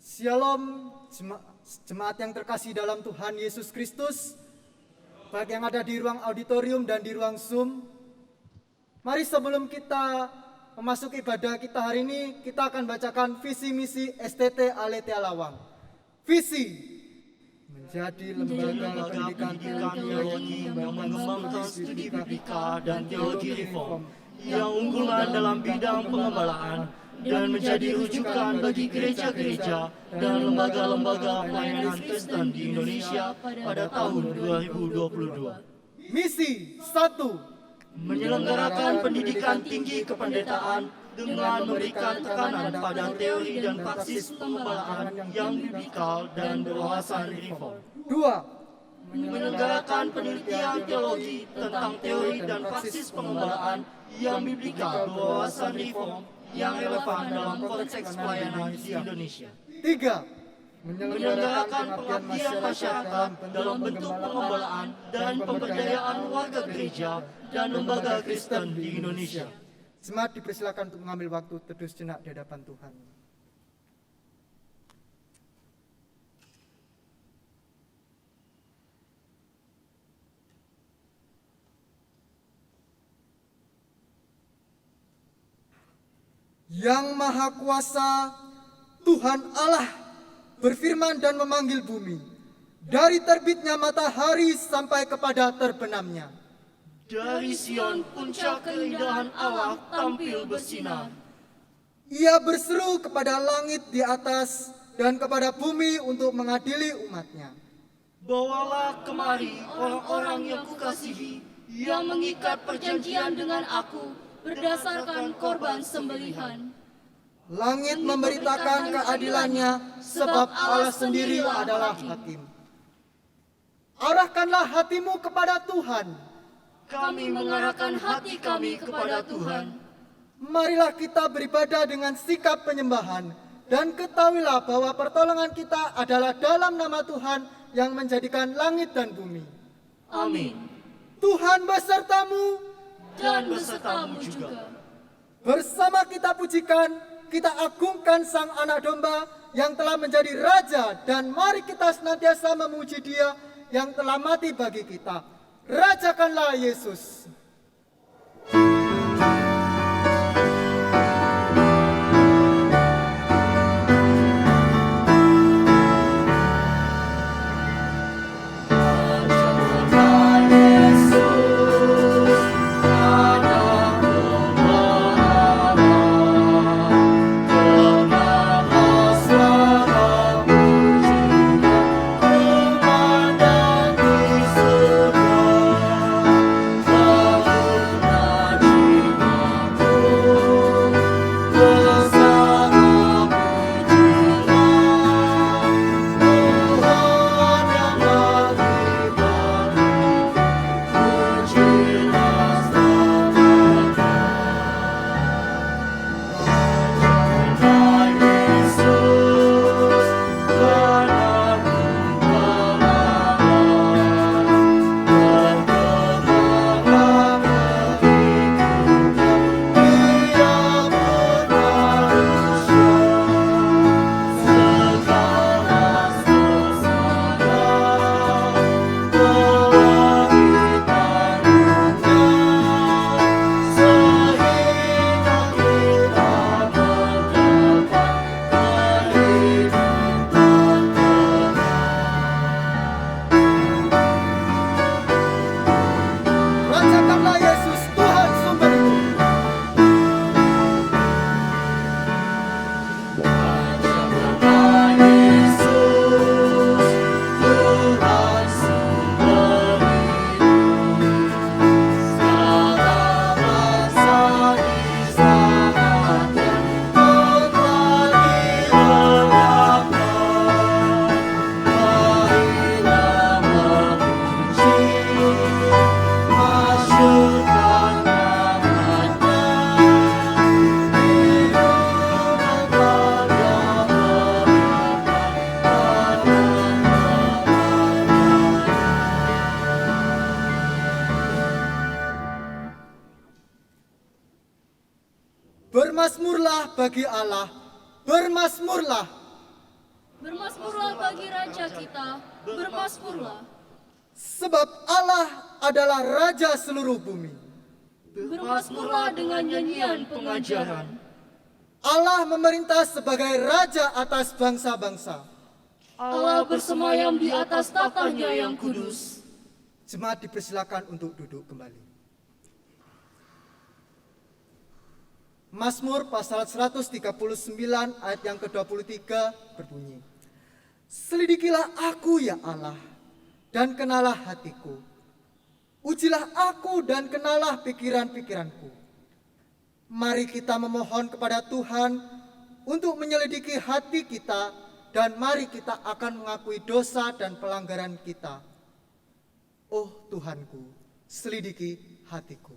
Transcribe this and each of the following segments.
Shalom jemaat yang terkasih dalam Tuhan Yesus Kristus, baik yang ada di ruang auditorium dan di ruang Zoom. Mari sebelum kita memasuki ibadah kita hari ini, kita akan bacakan visi misi STT Aletheia Lawang. Visi menjadi lembaga pendidikan teologi yang mengembangkan studi biblika dan teologi reform yang unggulan dalam bidang pengembalaan dan menjadi rujukan bagi gereja-gereja dan lembaga-lembaga pelayanan Kristen di Indonesia pada tahun 2022. Misi 1. Menyelenggarakan pendidikan tinggi kependetaan dengan memberikan tekanan pada teori dan praksis pengembalaan yang biblikal dan berwawasan reform. 2. Menyelenggarakan penelitian teologi tentang teori dan praksis pengembalaan yang biblikal berwawasan reform yang relevan dalam konteks pelayanan di Indonesia. 3. Menyelenggarakan pengabdian masyarakat dalam bentuk pengembalaan dan pemberdayaan warga gereja dan lembaga Kristen di Indonesia. Jemaat dipersilakan untuk mengambil waktu teduh sejenak di hadapan Tuhan. Yang Maha Kuasa, Tuhan Allah berfirman dan memanggil bumi, dari terbitnya matahari sampai kepada terbenamnya. Dari Sion puncak keindahan Allah tampil bersinar. Ia berseru kepada langit di atas dan kepada bumi untuk mengadili umatnya. Bawalah kemari orang-orang yang kukasihi, yang mengikat perjanjian dengan aku berdasarkan korban sembelihan. Langit memberitakan keadilannya, sebab Allah sendiri adalah hakim. Arahkanlah hatimu kepada Tuhan. Kami mengarahkan hati kami kepada Tuhan. Marilah kita beribadah dengan sikap penyembahan, dan ketahuilah bahwa pertolongan kita adalah dalam nama Tuhan yang menjadikan langit dan bumi. Amin. Tuhan besertamu dan besertamu juga. Bersama kita pujikan, kita agungkan Sang Anak Domba yang telah menjadi Raja, dan mari kita senantiasa memuji Dia yang telah mati bagi kita. Rajakanlah Yesus. Bermasmurlah bagi Allah, bermasmurlah. Bermasmurlah bagi Raja kita, bermasmurlah. Sebab Allah adalah Raja seluruh bumi. Bermasmurlah dengan nyanyian pengajaran. Allah memerintah sebagai Raja atas bangsa-bangsa. Allah bersemayam di atas tatanya yang kudus. Jemaat dipersilakan untuk duduk kembali. Mazmur pasal 139 ayat yang ke-23 berbunyi, Selidikilah aku ya Allah, dan kenalah hatiku. Ujilah aku dan kenalah pikiran-pikiranku. Mari kita memohon kepada Tuhan untuk menyelidiki hati kita, dan mari kita akan mengakui dosa dan pelanggaran kita. Oh Tuhanku, selidiki hatiku.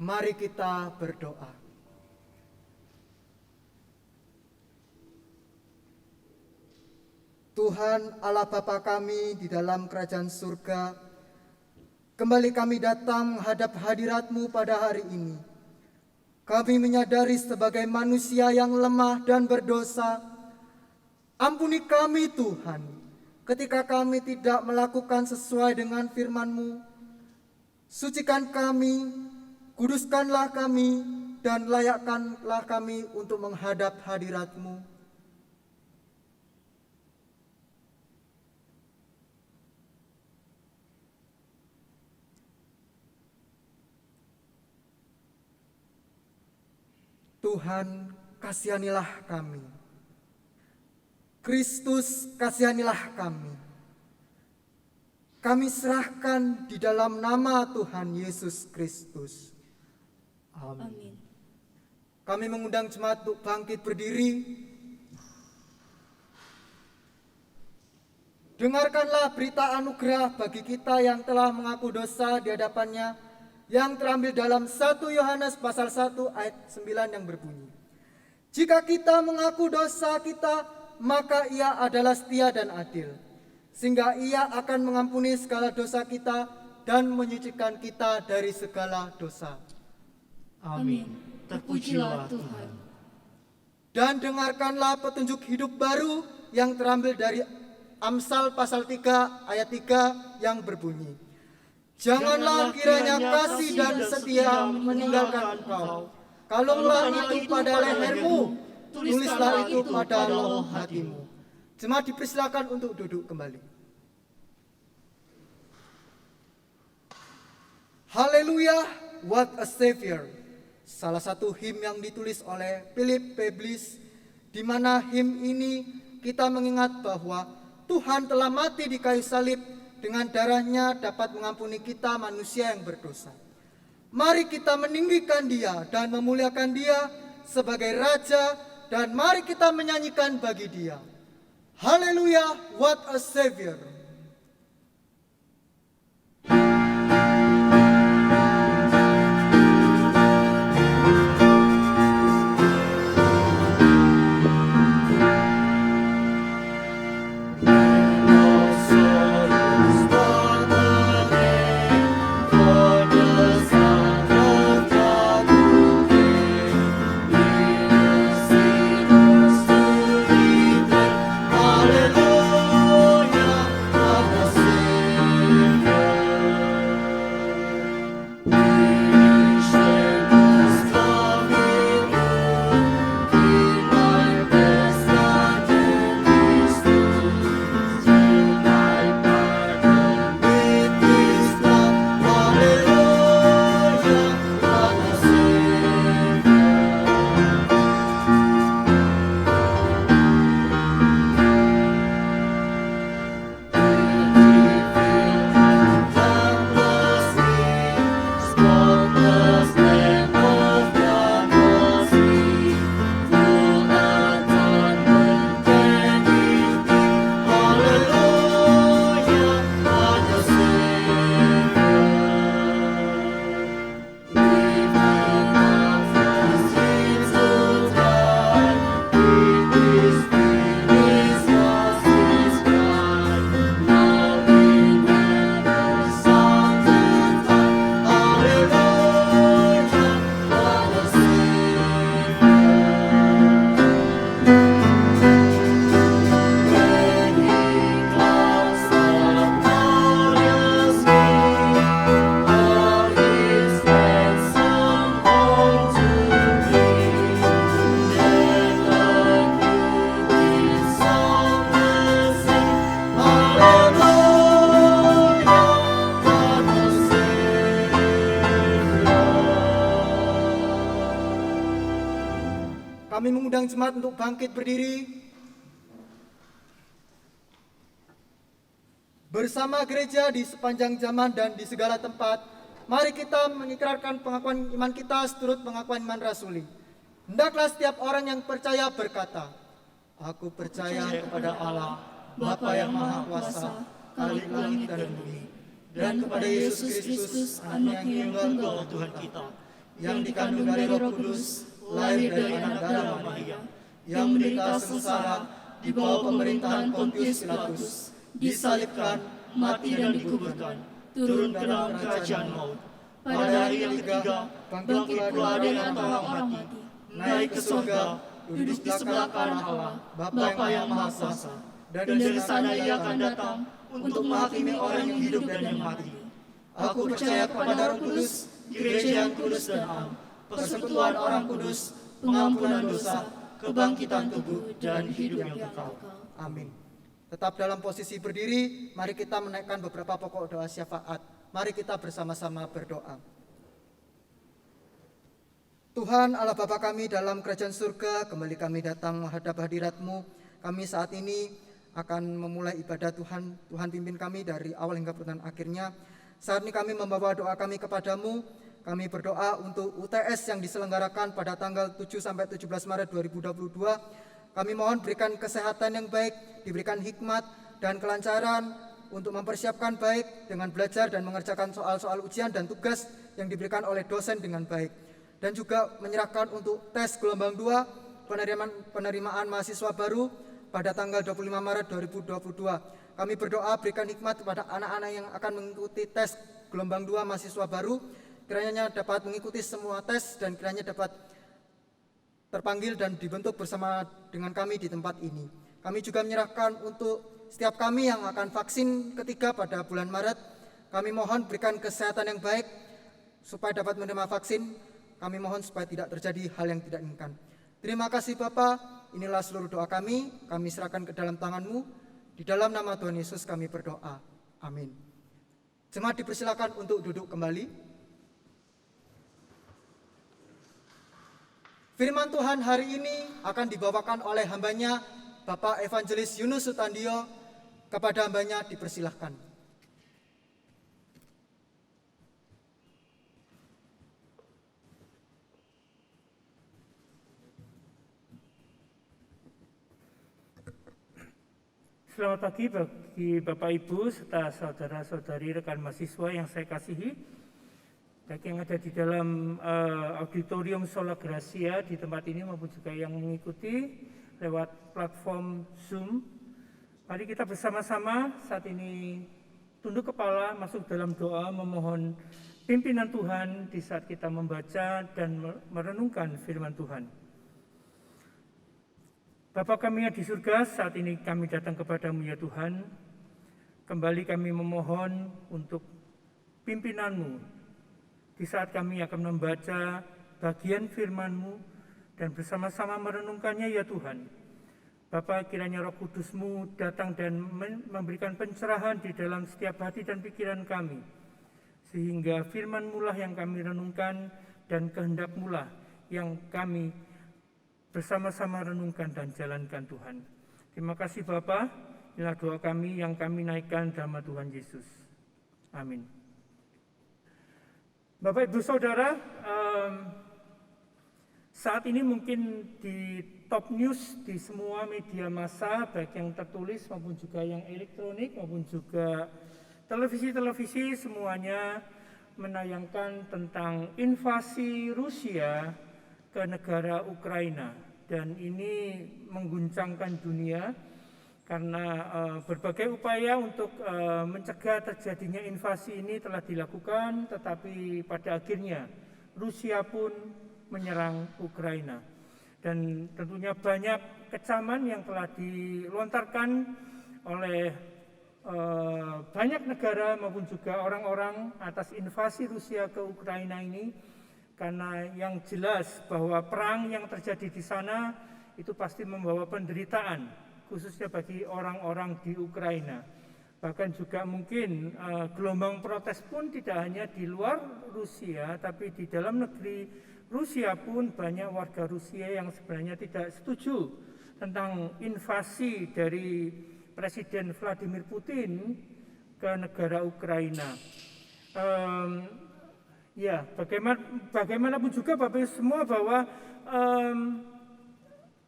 Mari kita berdoa. Tuhan Allah Bapa kami di dalam kerajaan surga, kembali kami datang menghadap hadirat-Mu pada hari ini. Kami menyadari sebagai manusia yang lemah dan berdosa, ampuni kami Tuhan, ketika kami tidak melakukan sesuai dengan firman-Mu. Sucikan kami, kuduskanlah kami, dan layakkanlah kami untuk menghadap hadirat-Mu. Tuhan, kasihanilah kami. Kristus, kasihanilah kami. Kami serahkan di dalam nama Tuhan Yesus Kristus. Amin. Amin. Kami mengundang jemaat untuk bangkit berdiri. Dengarkanlah berita anugerah bagi kita yang telah mengaku dosa di hadapannya, yang terambil dalam 1 Yohanes pasal 1 ayat 9 yang berbunyi, jika kita mengaku dosa kita, maka ia adalah setia dan adil, sehingga ia akan mengampuni segala dosa kita dan menyucikan kita dari segala dosa. Amin. Terpujilah Tuhan. Dan dengarkanlah petunjuk hidup baru yang terambil dari Amsal pasal 3 ayat 3 yang berbunyi, janganlah kiranya kasih dan setia meninggalkan engkau. Kalunglah itu pada lehermu, tulislah itu pada loh hatimu. Jemaat dipersilakan untuk duduk kembali. Haleluya, what a savior. Salah satu him yang ditulis oleh Philip Peblis, di mana him ini kita mengingat bahwa Tuhan telah mati di kayu salib, dengan darahnya dapat mengampuni kita manusia yang berdosa. Mari kita meninggikan Dia dan memuliakan Dia sebagai Raja, dan mari kita menyanyikan bagi Dia. Haleluya, what a savior. Kami mengundang jemaat untuk bangkit berdiri. Bersama gereja di sepanjang zaman dan di segala tempat, mari kita mengikrarkan pengakuan iman kita seturut pengakuan iman rasuli. Hendaklah setiap orang yang percaya berkata, aku percaya kepada Allah, Bapa yang Maha Kuasa, Khalik langit dan bumi, dan kepada Yesus Kristus, Anak yang tunggal Tuhan kita, yang dikandung dari Roh Kudus, lahir dari anak darah Maria, yang menderita sengsara di bawah pemerintahan Pontius Pilatus, disalibkan, mati dan dikuburkan, turun ke dalam kerajaan maut. Pada hari yang ketiga, bangkit pula dari antara orang mati, naik ke surga, duduk di sebelah kanan Allah, Bapa yang Maha Kuasa, dan dari sana Ia akan datang untuk menghakimi orang yang hidup dan yang mati. Aku percaya kepada Roh Kudus, gereja yang kudus dan am, persekutuan orang kudus, pengampunan dosa, kebangkitan tubuh, dan hidup yang kekal. Amin. Tetap dalam posisi berdiri, mari kita menaikkan beberapa pokok doa syafaat. Mari kita bersama-sama berdoa. Tuhan Allah Bapa kami dalam kerajaan surga, kembali kami datang menghadap hadirat-Mu. Kami saat ini akan memulai ibadah Tuhan. Tuhan pimpin kami dari awal hingga pertengahan akhirnya. Saat ini kami membawa doa kami kepadamu. Kami berdoa untuk UTS yang diselenggarakan pada tanggal 7 sampai 17 Maret 2022. Kami mohon berikan kesehatan yang baik, diberikan hikmat dan kelancaran untuk mempersiapkan baik dengan belajar dan mengerjakan soal-soal ujian dan tugas yang diberikan oleh dosen dengan baik. Dan juga menyerahkan untuk tes gelombang 2 penerimaan mahasiswa baru pada tanggal 25 Maret 2022. Kami berdoa berikan hikmat kepada anak-anak yang akan mengikuti tes gelombang 2 mahasiswa baru, kiranya dapat mengikuti semua tes dan kiranya dapat terpanggil dan dibentuk bersama dengan kami di tempat ini. Kami juga menyerahkan untuk setiap kami yang akan vaksin ketiga pada bulan Maret. Kami mohon berikan kesehatan yang baik supaya dapat menerima vaksin. Kami mohon supaya tidak terjadi hal yang tidak inginkan. Terima kasih Bapa, inilah seluruh doa kami serahkan ke dalam tangan-Mu. Di dalam nama Tuhan Yesus kami berdoa. Amin. Jemaat dipersilakan untuk duduk kembali. Firman Tuhan hari ini akan dibawakan oleh hambanya Bapak Evangelis Yunus Sutandio. Kepada hambanya dipersilahkan. Selamat pagi bagi Bapak Ibu serta saudara-saudari rekan mahasiswa yang saya kasihi, baik yang ada di dalam auditorium Sola Gracia di tempat ini maupun juga yang mengikuti lewat platform Zoom. Mari kita bersama-sama saat ini tunduk kepala, masuk dalam doa, memohon pimpinan Tuhan di saat kita membaca dan merenungkan firman Tuhan. Bapa kami yang di surga, saat ini kami datang kepadamu ya Tuhan. Kembali kami memohon untuk pimpinan-Mu di saat kami akan membaca bagian firman-Mu dan bersama-sama merenungkannya ya Tuhan. Bapa, kiranya Roh Kudus-Mu datang dan memberikan pencerahan di dalam setiap hati dan pikiran kami, sehingga firman-Mu lah yang kami renungkan dan kehendak-Mu lah yang kami bersama-sama renungkan dan jalankan Tuhan. Terima kasih Bapa, inilah doa kami yang kami naikkan dalam nama Tuhan Yesus. Amin. Bapak Ibu Saudara, saat ini mungkin di top news di semua media massa, baik yang tertulis maupun juga yang elektronik maupun juga televisi-televisi, semuanya menayangkan tentang invasi Rusia ke negara Ukraina, dan ini mengguncangkan dunia karena berbagai upaya untuk mencegah terjadinya invasi ini telah dilakukan, tetapi pada akhirnya Rusia pun menyerang Ukraina, dan tentunya banyak kecaman yang telah dilontarkan oleh banyak negara maupun juga orang-orang atas invasi Rusia ke Ukraina ini. Karena yang jelas bahwa perang yang terjadi di sana itu pasti membawa penderitaan, khususnya bagi orang-orang di Ukraina. Bahkan juga mungkin gelombang protes pun tidak hanya di luar Rusia, tapi di dalam negeri Rusia pun banyak warga Rusia yang sebenarnya tidak setuju tentang invasi dari Presiden Vladimir Putin ke negara Ukraina. Ya, bagaimanapun juga Bapak Ibu semua bahwa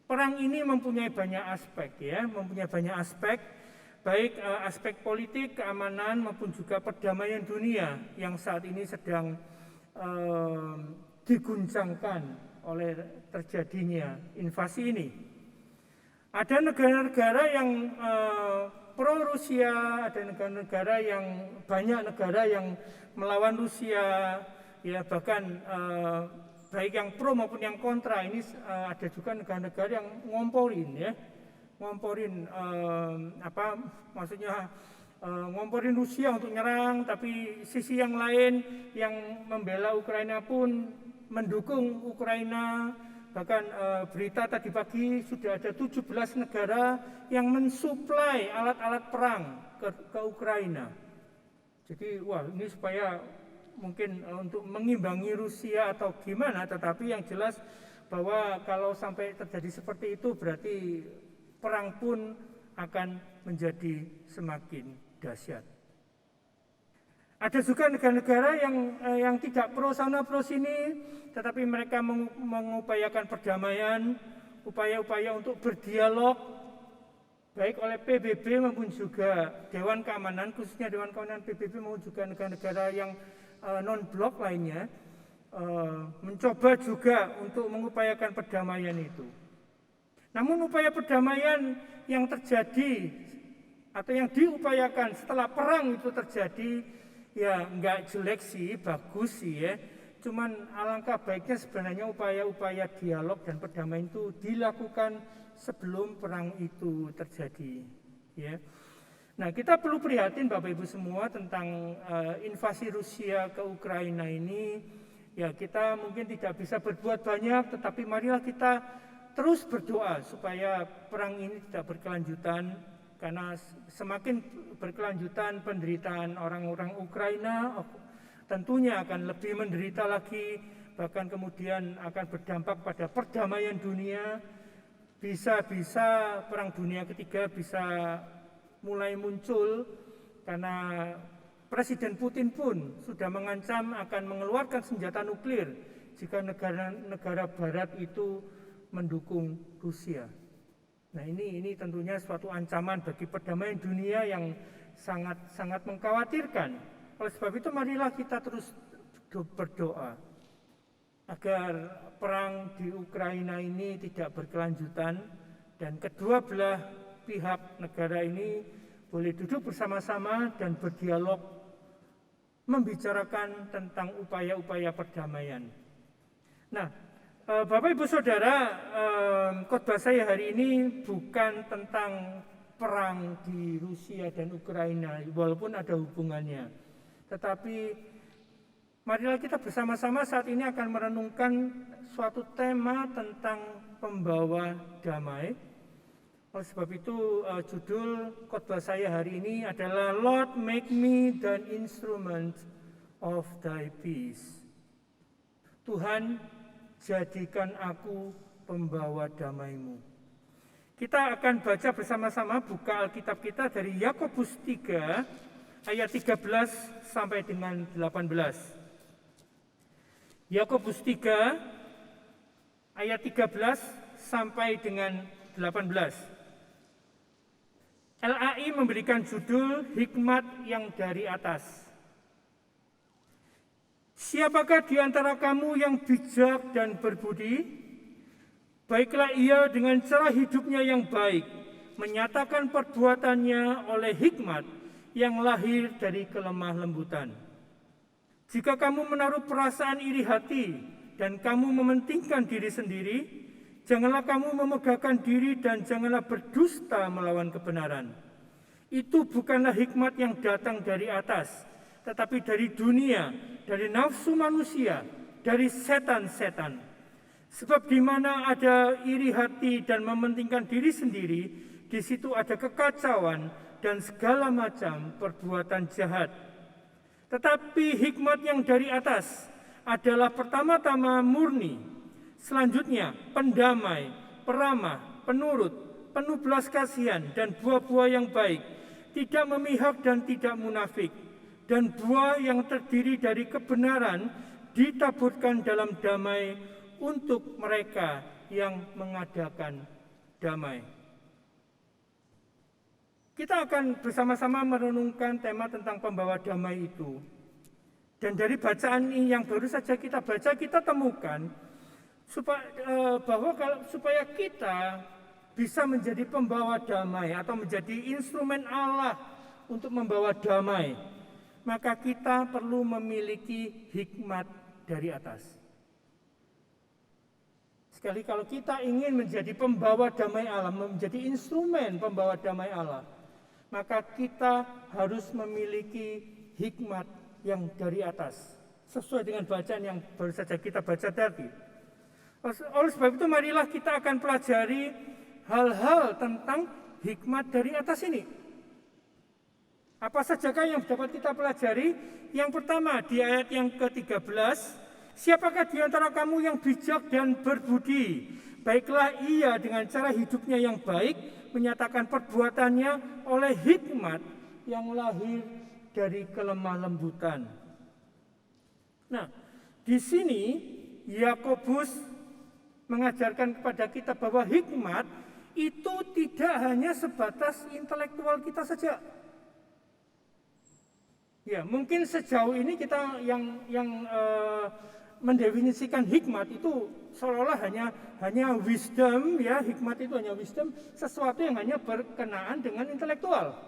perang ini mempunyai banyak aspek, ya, mempunyai banyak aspek, baik aspek politik, keamanan maupun juga perdamaian dunia yang saat ini sedang diguncangkan oleh terjadinya invasi ini. Ada negara-negara yang pro Rusia, ada negara-negara yang banyak negara yang melawan Rusia, ya, bahkan baik yang pro maupun yang kontra. Ini ada juga negara-negara yang ngomporin, ya, ngomporin ngomporin Rusia untuk nyerang, tapi sisi yang lain yang membela Ukraina pun mendukung Ukraina. Bahkan berita tadi pagi sudah ada 17 negara yang mensuplai alat-alat perang ke Ukraina. Jadi ini supaya mungkin untuk mengimbangi Rusia atau gimana, tetapi yang jelas bahwa kalau sampai terjadi seperti itu berarti perang pun akan menjadi semakin dahsyat. Ada juga negara-negara yang tidak pro sana pro sini, tetapi mereka mengupayakan perdamaian, upaya-upaya untuk berdialog, baik oleh PBB maupun juga Dewan Keamanan, khususnya Dewan Keamanan PBB maupun juga negara-negara yang non-blok lainnya, mencoba juga untuk mengupayakan perdamaian itu. Namun upaya perdamaian yang terjadi atau yang diupayakan setelah perang itu terjadi, ya enggak jelek sih, bagus sih ya. Cuman alangkah baiknya sebenarnya upaya-upaya dialog dan perdamaian itu dilakukan sebelum perang itu terjadi. Ya. Nah, kita perlu prihatin Bapak Ibu semua tentang invasi Rusia ke Ukraina ini. Ya, kita mungkin tidak bisa berbuat banyak, tetapi marilah kita terus berdoa supaya perang ini tidak berkelanjutan. Karena semakin berkelanjutan penderitaan orang-orang Ukraina tentunya akan lebih menderita lagi, bahkan kemudian akan berdampak pada perdamaian dunia. Bisa-bisa perang dunia ketiga bisa mulai muncul karena Presiden Putin pun sudah mengancam akan mengeluarkan senjata nuklir jika negara-negara barat itu mendukung Rusia. Nah, ini tentunya suatu ancaman bagi perdamaian dunia yang sangat mengkhawatirkan. Oleh sebab itu marilah kita terus berdoa agar perang di Ukraina ini tidak berkelanjutan dan kedua belah pihak negara ini boleh duduk bersama-sama dan berdialog membicarakan tentang upaya-upaya perdamaian. Nah, Bapak Ibu Saudara, khotbah saya hari ini bukan tentang perang di Rusia dan Ukraina, walaupun ada hubungannya. Tetapi marilah kita bersama-sama saat ini akan merenungkan suatu tema tentang pembawa damai. Oleh sebab itu judul khotbah saya hari ini adalah Lord, make me the instrument of thy peace. Tuhan, jadikan aku pembawa damai-Mu. Kita akan baca bersama-sama buka Alkitab kita dari Yakobus 3 ayat 13 sampai dengan 18. Yakobus 3 ayat 13 sampai dengan 18. LAI memberikan judul Hikmat yang dari atas. Siapakah di antara kamu yang bijak dan berbudi? Baiklah ia dengan cara hidupnya yang baik, menyatakan perbuatannya oleh hikmat yang lahir dari kelemah lembutan. Jika kamu menaruh perasaan iri hati dan kamu mementingkan diri sendiri, janganlah kamu memegahkan diri dan janganlah berdusta melawan kebenaran. Itu bukanlah hikmat yang datang dari atas, tetapi dari dunia, dari nafsu manusia, dari setan-setan. Sebab di mana ada iri hati dan mementingkan diri sendiri, di situ ada kekacauan dan segala macam perbuatan jahat. Tetapi hikmat yang dari atas adalah pertama-tama murni, selanjutnya pendamai, peramah, penurut, penuh belas kasihan dan buah-buah yang baik, tidak memihak dan tidak munafik. Dan buah yang terdiri dari kebenaran ditaburkan dalam damai untuk mereka yang mengadakan damai. Kita akan bersama-sama merenungkan tema tentang pembawa damai itu. Dan dari bacaan ini yang baru saja kita baca, kita temukan supaya kita bisa menjadi pembawa damai atau menjadi instrumen Allah untuk membawa damai, maka kita perlu memiliki hikmat dari atas. Sekali kalau kita ingin menjadi pembawa damai Allah, menjadi instrumen pembawa damai Allah, maka kita harus memiliki hikmat yang dari atas, sesuai dengan bacaan yang baru saja kita baca tadi. Oleh sebab itu marilah kita akan pelajari hal-hal tentang hikmat dari atas ini. Apa sajakah yang dapat kita pelajari? Yang pertama di ayat yang ke-13, siapakah di antara kamu yang bijak dan berbudi? Baiklah ia dengan cara hidupnya yang baik, menyatakan perbuatannya oleh hikmat yang lahir dari kelemah lembutan. Nah, di sini Yakobus mengajarkan kepada kita bahwa hikmat itu tidak hanya sebatas intelektual kita saja. Ya, mungkin sejauh ini kita yang mendefinisikan hikmat itu seolah-olah hanya wisdom, ya, hikmat itu hanya wisdom, sesuatu yang hanya berkenaan dengan intelektual.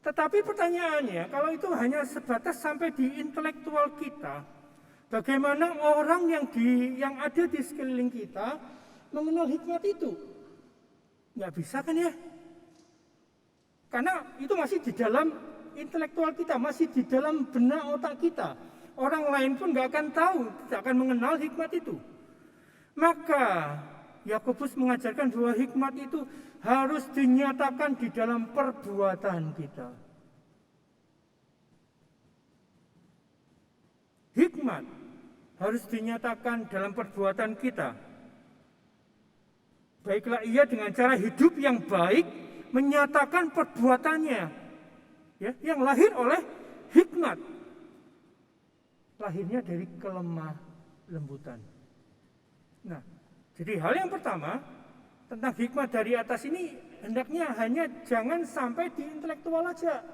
Tetapi pertanyaannya, kalau itu hanya sebatas sampai di intelektual kita, bagaimana orang yang ada di sekeliling kita mengenal hikmat itu? Nggak bisa kan ya? Karena itu masih di dalam intelektual kita, masih di dalam benak otak kita. Orang lain pun nggak akan tahu, tidak akan mengenal hikmat itu. Maka Yakobus mengajarkan bahwa hikmat itu harus dinyatakan di dalam perbuatan kita. Hikmat harus dinyatakan dalam perbuatan kita. Baiklah ia dengan cara hidup yang baik menyatakan perbuatannya, ya, yang lahir oleh hikmat. Lahirnya dari kelemah lembutan. Nah, jadi hal yang pertama tentang hikmat dari atas ini hendaknya hanya jangan sampai di intelektual aja.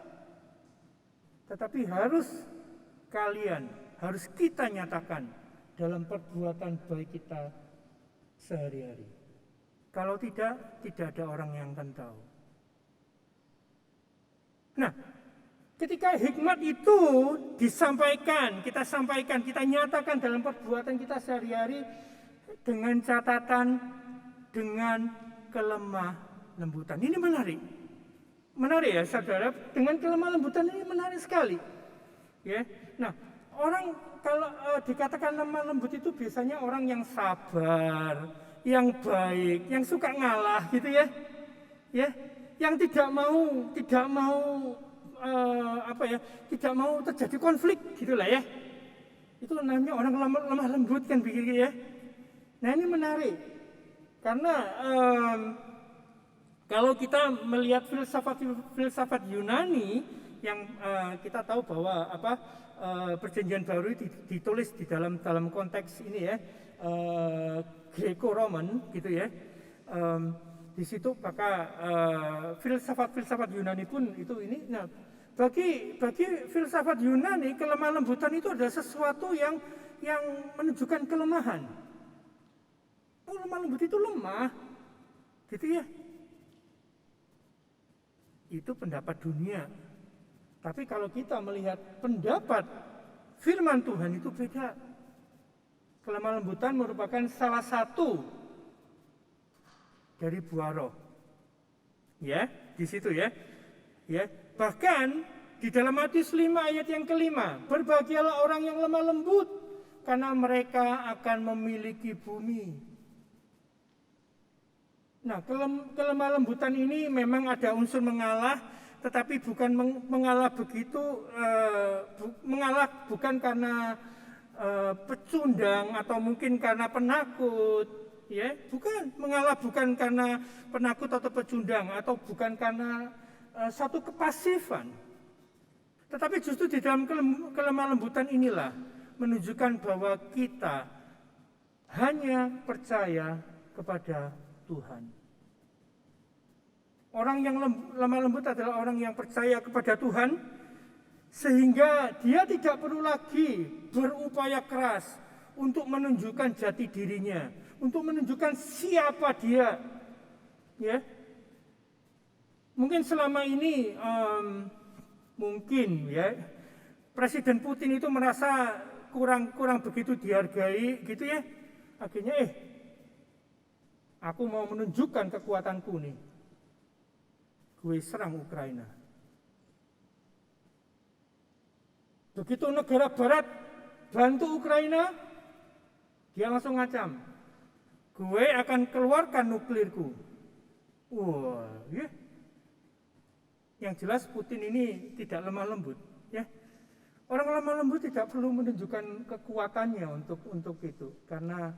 Tetapi harus kita nyatakan dalam perbuatan baik kita sehari-hari. Kalau tidak ada orang yang akan tahu. Nah, ketika hikmat itu disampaikan, kita nyatakan dalam perbuatan kita sehari-hari dengan catatan, dengan kelemah lembutan. Ini menarik. Menarik ya saudara, dengan kelemah lembutan ini menarik sekali. Ya. Nah, orang kalau dikatakan lemah lembut itu biasanya orang yang sabar, yang baik, yang suka ngalah gitu ya. Ya, yang tidak mau tidak mau terjadi konflik gitulah ya. Itu namanya orang lemah lembut kan begitu ya. Nah, ini menarik. Karena kalau kita melihat filsafat Yunani yang kita tahu bahwa Perjanjian Baru ditulis di dalam konteks ini ya, Greco-Roman gitu ya. Di situ maka filsafat Yunani pun itu ini. Nah, bagi filsafat Yunani kelemah lembutan itu adalah sesuatu yang menunjukkan kelemahan. Oh, lemah lembut itu lemah, gitu ya. Itu pendapat dunia. Tapi kalau kita melihat pendapat firman Tuhan itu beda. Kelemah lembutan merupakan salah satu dari buah roh. Ya, di situ ya. Ya, bahkan di dalam Matius 5 ayat yang ke-5, berbahagialah orang yang lemah lembut karena mereka akan memiliki bumi. Nah, kelemah lembutan ini memang ada unsur mengalah, tetapi bukan mengalah begitu, mengalah bukan karena pecundang atau mungkin karena penakut, ya, bukan mengalah bukan karena penakut atau pecundang atau bukan karena satu kepasifan, tetapi justru di dalam kelemah lembutan inilah menunjukkan bahwa kita hanya percaya kepada Tuhan. Orang yang lemah lembut adalah orang yang percaya kepada Tuhan, sehingga dia tidak perlu lagi berupaya keras untuk menunjukkan jati dirinya, untuk menunjukkan siapa dia. Ya, mungkin selama ini mungkin ya Presiden Putin itu merasa kurang begitu dihargai, gitu ya. Akhirnya aku mau menunjukkan kekuatanku nih. Gue serang Ukraina. Begitu negara barat bantu Ukraina, dia langsung ngacam. Gue akan keluarkan nuklirku. Wah, ya. Yang jelas Putin ini tidak lemah lembut, ya. Orang lemah lembut tidak perlu menunjukkan kekuatannya untuk itu, karena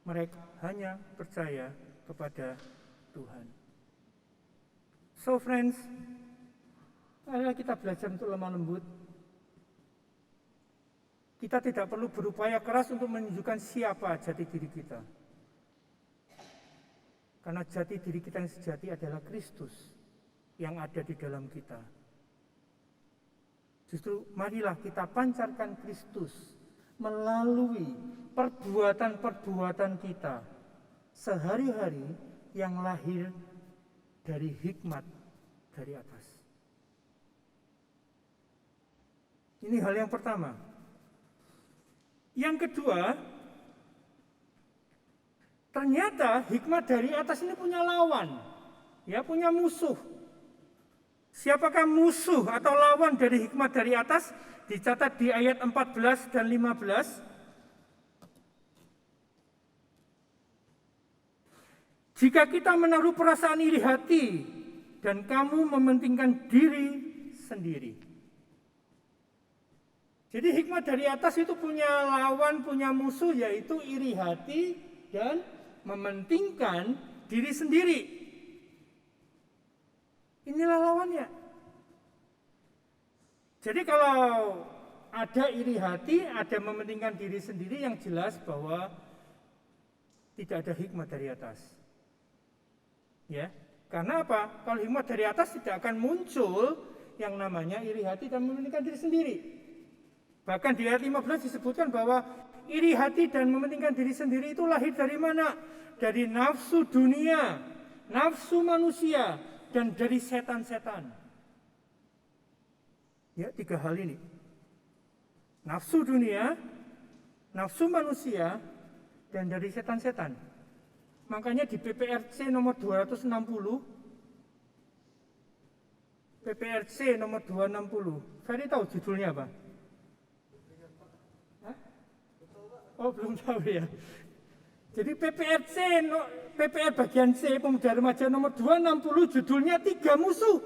mereka hanya percaya kepada Tuhan. So friends, marilah kita belajar untuk lemah lembut. Kita tidak perlu berupaya keras untuk menunjukkan siapa jati diri kita. Karena jati diri kita yang sejati adalah Kristus yang ada di dalam kita. Justru marilah kita pancarkan Kristus melalui perbuatan-perbuatan kita sehari-hari yang lahir dari hikmat dari atas. Ini hal yang pertama. Yang kedua, ternyata hikmat dari atas ini punya lawan, ya, punya musuh. Siapakah musuh atau lawan dari hikmat dari atas? Dicatat di ayat 14 dan 15. Jika kita menaruh perasaan iri hati dan kamu mementingkan diri sendiri. Jadi hikmat dari atas itu punya lawan, punya musuh, yaitu iri hati dan mementingkan diri sendiri. Inilah lawannya. Jadi kalau ada iri hati, ada mementingkan diri sendiri, yang jelas bahwa tidak ada hikmat dari atas. Ya, karena apa? Kalau hikmat dari atas tidak akan muncul yang namanya iri hati dan mementingkan diri sendiri. Bahkan di ayat 15 disebutkan bahwa iri hati dan mementingkan diri sendiri itu lahir dari mana? Dari nafsu dunia, nafsu manusia, dan dari setan-setan. Ya, 3 hal ini. Nafsu dunia, nafsu manusia, dan dari setan-setan. Makanya di PPRC nomor 260, PPRC nomor 260, Ferry tahu judulnya apa? Hah? Oh, belum tahu ya. Jadi PPR bagian C, Pemuda Remaja nomor 260, judulnya 3 musuh.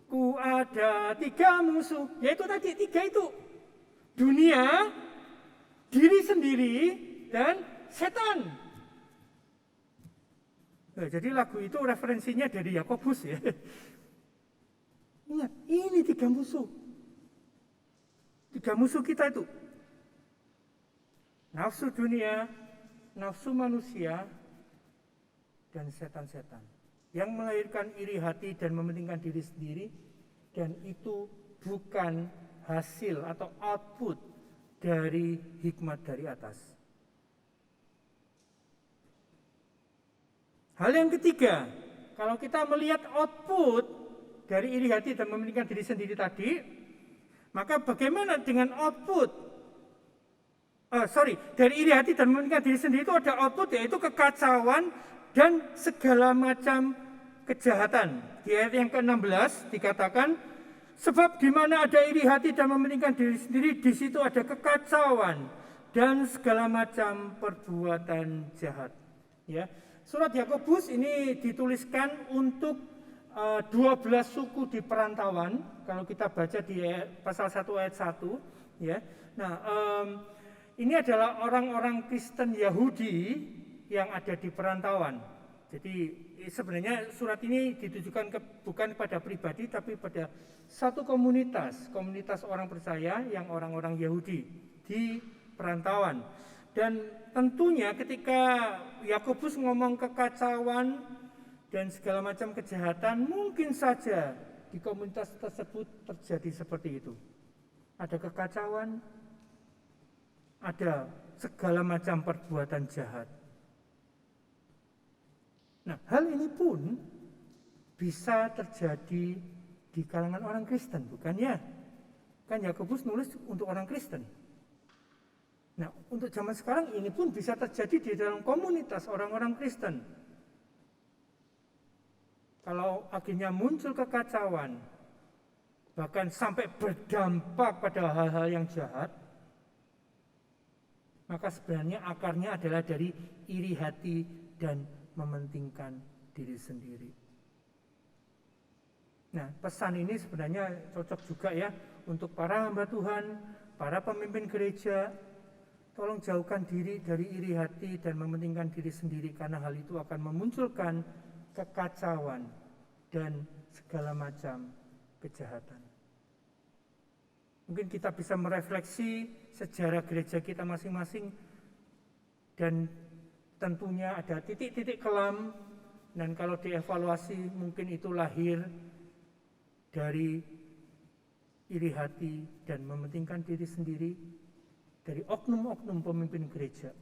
Ku ada 3 musuh, yaitu tadi 3 itu. Dunia, diri sendiri, dan setan. Nah, jadi lagu itu referensinya dari Yakobus ya. Ingat, ini 3 musuh. 3 musuh kita itu. Nafsu dunia, nafsu manusia, dan setan-setan. Yang melahirkan iri hati dan mementingkan diri sendiri, dan itu bukan hasil atau output dari hikmat dari atas. Hal yang ketiga, kalau kita melihat output dari iri hati dan mementingkan diri sendiri tadi, maka bagaimana dengan output? Dari iri hati dan mementingkan diri sendiri itu ada output, yaitu kekacauan dan segala macam kejahatan. Di ayat yang ke-16 dikatakan, sebab di mana ada iri hati dan mementingkan diri sendiri, di situ ada kekacauan dan segala macam perbuatan jahat. Ya, surat Yakobus ini dituliskan untuk 12 suku di perantauan. Kalau kita baca di pasal 1 ayat 1, ya. Nah, ini adalah orang-orang Kristen Yahudi yang ada di perantauan. Jadi sebenarnya surat ini ditujukan bukan kepada pribadi, tapi pada satu komunitas orang percaya yang orang-orang Yahudi di perantauan. Dan tentunya ketika Yakobus ngomong kekacauan dan segala macam kejahatan, mungkin saja di komunitas tersebut terjadi seperti itu. Ada kekacauan, ada segala macam perbuatan jahat. Nah, hal ini pun bisa terjadi di kalangan orang Kristen, bukan ya? Kan Yakobus nulis untuk orang Kristen. Nah, untuk zaman sekarang ini pun bisa terjadi di dalam komunitas orang-orang Kristen. Kalau akhirnya muncul kekacauan, bahkan sampai berdampak pada hal-hal yang jahat, maka sebenarnya akarnya adalah dari iri hati dan mementingkan diri sendiri. Nah, pesan ini sebenarnya cocok juga ya untuk para hamba Tuhan, para pemimpin gereja. Tolong jauhkan diri dari iri hati dan mementingkan diri sendiri, karena hal itu akan memunculkan kekacauan dan segala macam kejahatan. Mungkin kita bisa merefleksi sejarah gereja kita masing-masing, dan tentunya ada titik-titik kelam, dan kalau dievaluasi mungkin itu lahir dari iri hati dan mementingkan diri sendiri dari oknum-oknum pemimpin gereja.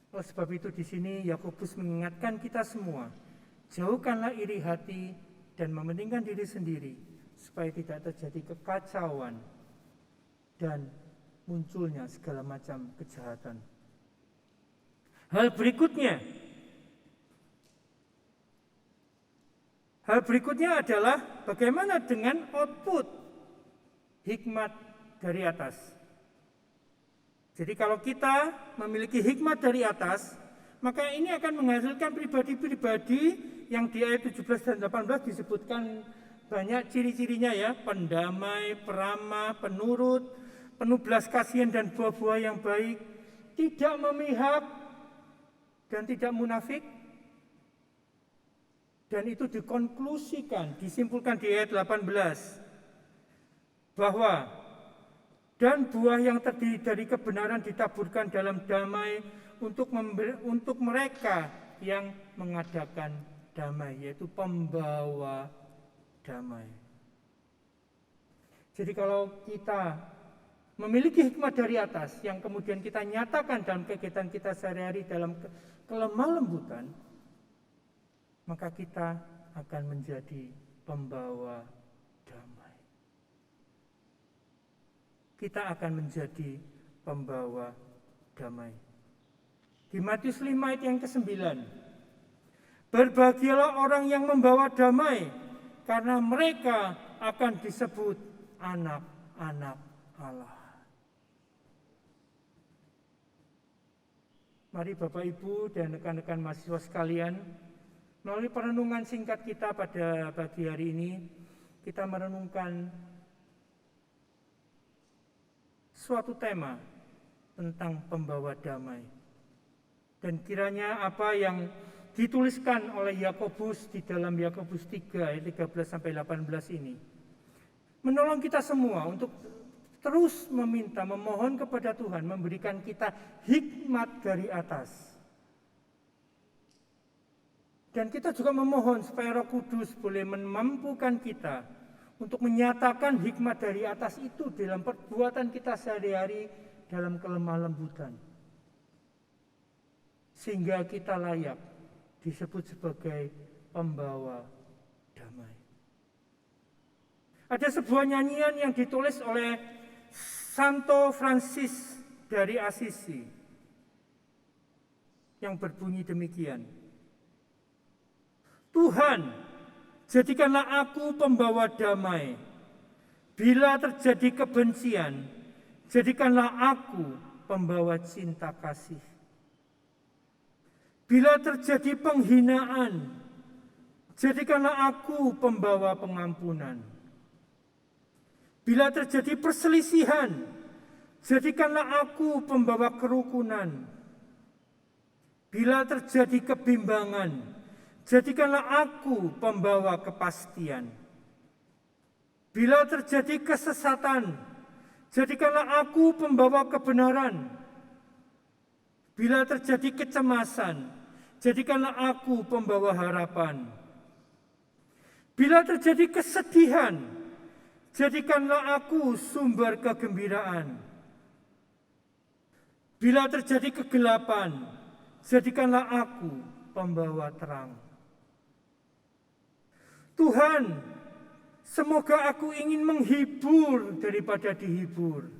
Oleh sebab itu di sini Yakobus mengingatkan kita semua, jauhkanlah iri hati dan mementingkan diri sendiri supaya tidak terjadi kekacauan dan munculnya segala macam kejahatan. Hal berikutnya adalah bagaimana dengan output hikmat dari atas. Jadi kalau kita memiliki hikmat dari atas, maka ini akan menghasilkan pribadi-pribadi yang di ayat 17 dan 18 disebutkan banyak ciri-cirinya ya, pendamai, peramah, penurut, penuh belas kasihan dan buah-buah yang baik, tidak memihak dan tidak munafik. Dan itu dikonklusikan, disimpulkan di ayat 18 bahwa dan buah yang terdiri dari kebenaran ditaburkan dalam damai untuk mereka yang mengadakan damai, yaitu pembawa damai. Jadi kalau kita memiliki hikmat dari atas yang kemudian kita nyatakan dalam kegiatan kita sehari-hari dalam kelemah lembutan, maka kita akan menjadi pembawa damai. Kita akan menjadi pembawa damai. Di Matius 5 ayat yang ke-9, berbahagialah orang yang membawa damai, karena mereka akan disebut anak-anak Allah. Mari Bapak Ibu dan rekan-rekan mahasiswa sekalian, melalui perenungan singkat kita pada pagi hari ini, kita merenungkan suatu tema tentang pembawa damai. Dan kiranya apa yang dituliskan oleh Yakobus di dalam Yakobus 3 ayat 13 sampai 18 ini menolong kita semua untuk terus memohon kepada Tuhan memberikan kita hikmat dari atas. Dan kita juga memohon supaya Roh Kudus boleh memampukan kita untuk menyatakan hikmat dari atas itu dalam perbuatan kita sehari-hari dalam kelemah lembutan. Sehingga kita layak disebut sebagai pembawa damai. Ada sebuah nyanyian yang ditulis oleh Santo Francis dari Assisi yang berbunyi demikian. Tuhan, jadikanlah aku pembawa damai. Bila terjadi kebencian, jadikanlah aku pembawa cinta kasih. Bila terjadi penghinaan, jadikanlah aku pembawa pengampunan. Bila terjadi perselisihan, jadikanlah aku pembawa kerukunan. Bila terjadi kebimbangan, jadikanlah aku pembawa kepastian. Bila terjadi kesesatan, jadikanlah aku pembawa kebenaran. Bila terjadi kecemasan, jadikanlah aku pembawa harapan. Bila terjadi kesedihan, jadikanlah aku sumber kegembiraan. Bila terjadi kegelapan, jadikanlah aku pembawa terang. Tuhan, semoga aku ingin menghibur daripada dihibur,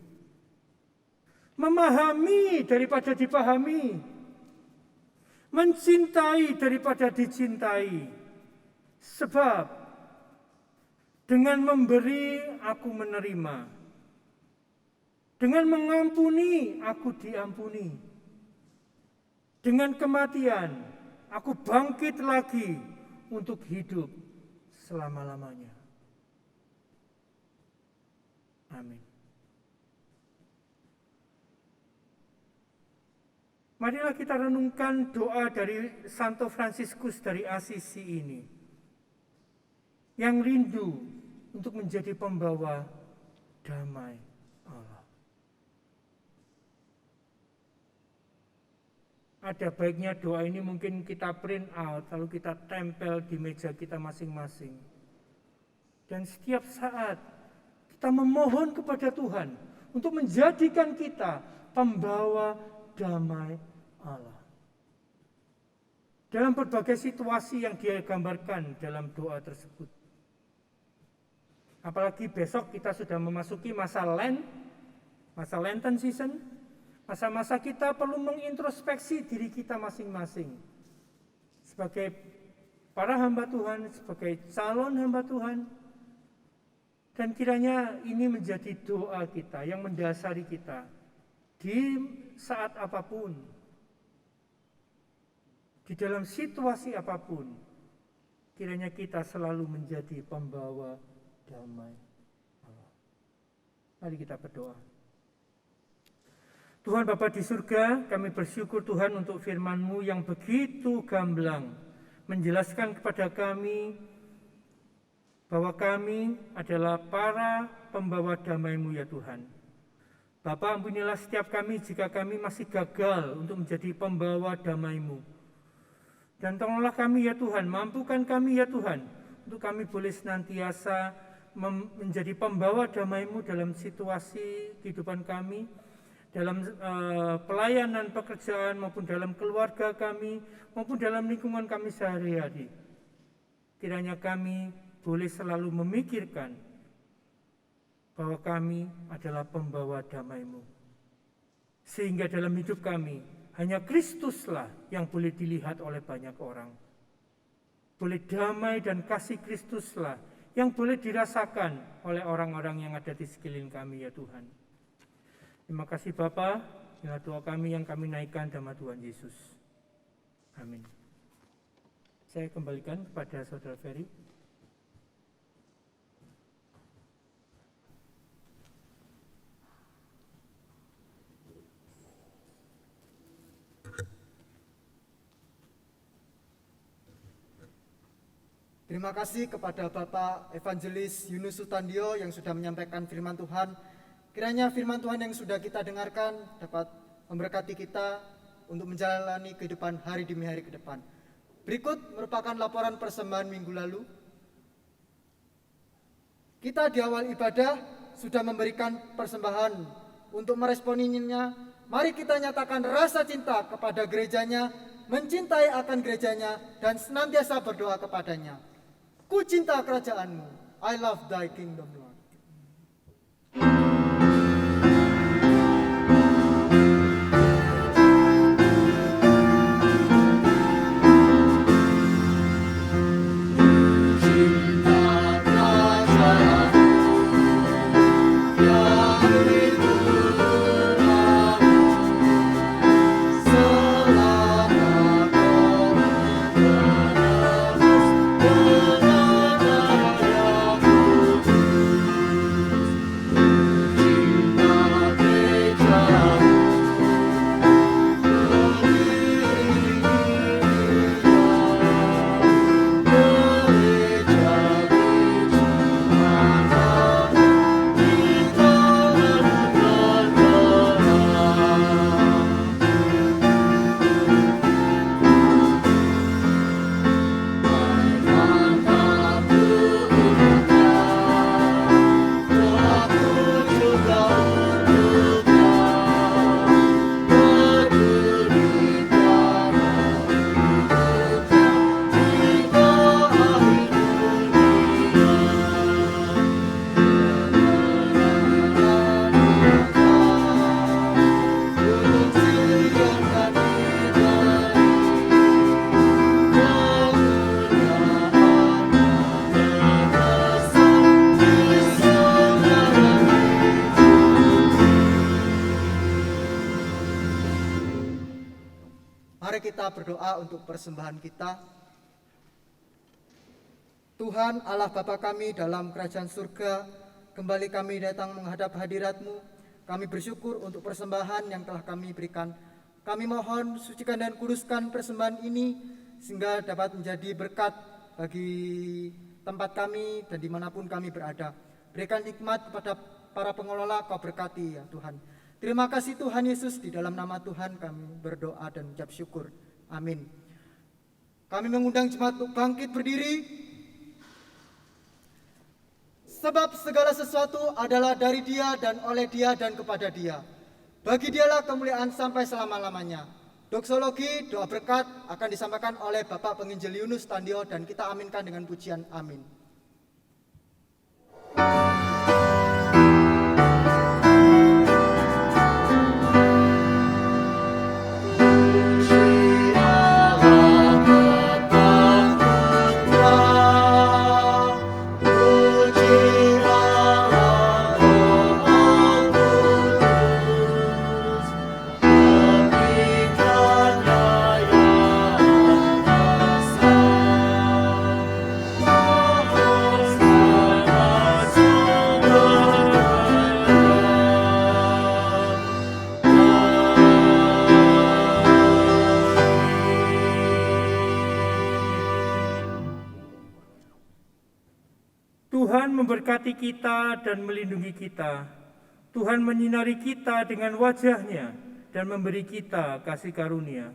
memahami daripada dipahami, mencintai daripada dicintai. Sebab dengan memberi aku menerima, dengan mengampuni aku diampuni, dengan kematian aku bangkit lagi untuk hidup selama-lamanya. Amin. Marilah kita renungkan doa dari Santo Fransiskus dari Assisi ini, yang rindu untuk menjadi pembawa damai Allah. Ada baiknya doa ini mungkin kita print out, lalu kita tempel di meja kita masing-masing. Dan setiap saat kita memohon kepada Tuhan untuk menjadikan kita pembawa damai Allah. Dalam berbagai situasi yang dia gambarkan dalam doa tersebut. Apalagi besok kita sudah memasuki masa Lent, masa Lenten season, masa-masa kita perlu mengintrospeksi diri kita masing-masing. Sebagai para hamba Tuhan, sebagai calon hamba Tuhan. Dan kiranya ini menjadi doa kita yang mendasari kita di saat apapun, di dalam situasi apapun, kiranya kita selalu menjadi pembawa damai Allah. Mari kita berdoa. Tuhan Bapa di surga, kami bersyukur Tuhan untuk firman-Mu yang begitu gamblang, menjelaskan kepada kami bahwa kami adalah para pembawa damai-Mu ya Tuhan. Bapa, ampunilah setiap kami jika kami masih gagal untuk menjadi pembawa damai-Mu. Dan tolonglah kami ya Tuhan, mampukan kami ya Tuhan, untuk kami boleh senantiasa menjadi pembawa damai-Mu dalam situasi kehidupan kami, dalam pelayanan pekerjaan maupun dalam keluarga kami, maupun dalam lingkungan kami sehari-hari. Kiranya kami boleh selalu memikirkan bahwa kami adalah pembawa damai-Mu. Sehingga dalam hidup kami, hanya Kristuslah yang boleh dilihat oleh banyak orang. Boleh damai dan kasih Kristuslah yang boleh dirasakan oleh orang-orang yang ada di sekeliling kami ya Tuhan. Terima kasih Bapa, inilah doa kami yang kami naikkan dalam Tuhan Yesus. Amin. Saya kembalikan kepada Saudara Ferry. Terima kasih kepada Bapak Evangelis Yunus Sutandio yang sudah menyampaikan firman Tuhan. Kiranya firman Tuhan yang sudah kita dengarkan dapat memberkati kita untuk menjalani kehidupan hari demi hari ke depan. Berikut merupakan laporan persembahan minggu lalu. Kita di awal ibadah sudah memberikan persembahan. Untuk meresponinya, mari kita nyatakan rasa cinta kepada gerejanya, mencintai akan gerejanya, dan senantiasa berdoa kepadanya. Ku cinta kerajaan-Mu, I love thy kingdom, Lord. Mari kita berdoa untuk persembahan kita. Tuhan Allah Bapa kami dalam kerajaan surga, kembali kami datang menghadap hadirat-Mu. Kami bersyukur untuk persembahan yang telah kami berikan. Kami mohon sucikan dan kuduskan persembahan ini sehingga dapat menjadi berkat bagi tempat kami dan dimanapun kami berada. Berikan hikmat kepada para pengelola, Kau berkati ya Tuhan. Terima kasih Tuhan Yesus, di dalam nama Tuhan kami berdoa dan mengucap syukur. Amin. Kami mengundang jemaat untuk bangkit berdiri. Sebab segala sesuatu adalah dari Dia dan oleh Dia dan kepada Dia. Bagi Dialah kemuliaan sampai selama-lamanya. Doksologi, doa berkat akan disampaikan oleh Bapak Penginjil Yunus Tandio dan kita aminkan dengan pujian amin. Tuhan memberkati kita dan melindungi kita. Tuhan menyinari kita dengan wajah-Nya dan memberi kita kasih karunia.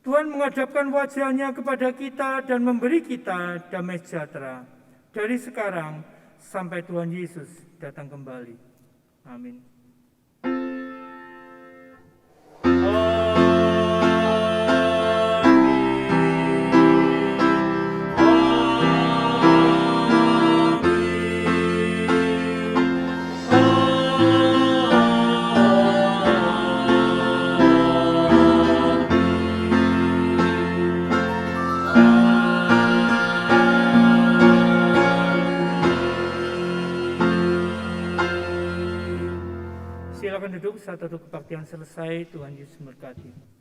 Tuhan menghadapkan wajah-Nya kepada kita dan memberi kita damai sejahtera. Dari sekarang sampai Tuhan Yesus datang kembali. Amin. Silakan duduk, saat duduk kebaktian selesai. Tuhan Yesus memberkati.